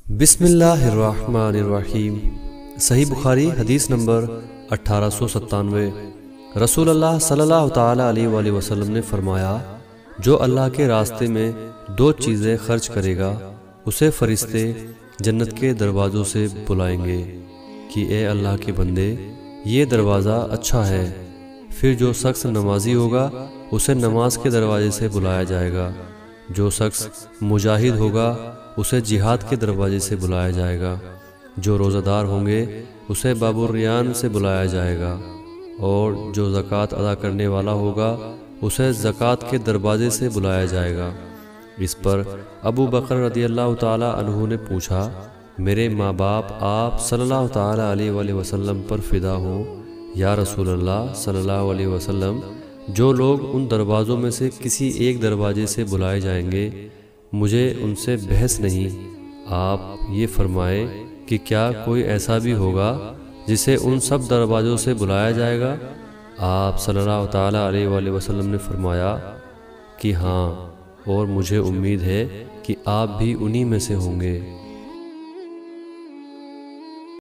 بسم اللہ الرحمن الرحیم۔ صحیح بخاری حدیث نمبر 1897۔ رسول اللہ صلی اللہ تعالیٰ علیہ وآلہ وسلم نے فرمایا، جو اللہ کے راستے میں دو چیزیں خرچ کرے گا اسے فرشتے جنت کے دروازوں سے بلائیں گے کہ اے اللہ کے بندے یہ دروازہ اچھا ہے۔ پھر جو شخص نمازی ہوگا اسے نماز کے دروازے سے بلایا جائے گا، جو شخص مجاہد ہوگا اسے جہاد کے دروازے سے بلایا جائے گا، جو روزہ دار ہوں گے اسے باب الریان سے بلایا جائے گا، اور جو زکوٰۃ ادا کرنے والا ہوگا اسے زکوٰۃ کے دروازے سے بلایا جائے گا۔ اس پر ابو بکر رضی اللہ تعالیٰ عنہ نے پوچھا، میرے ماں باپ آپ صلی اللہ تعالیٰ علیہ وآلہ وسلم پر فدا ہوں یا رسول اللہ صلی اللہ علیہ وسلم، جو لوگ ان دروازوں میں سے کسی ایک دروازے سے بلائے جائیں گے مجھے ان سے بحث نہیں۔ آپ یہ فرمائیں کہ کیا کوئی ایسا بھی ہوگا جسے ان سب دروازوں سے بلایا جائے گا؟ آپ صلی اللہ تعالیٰ علیہ وآلہ وسلم نے فرمایا کہ ہاں، اور مجھے امید ہے کہ آپ بھی انہی میں سے ہوں گے۔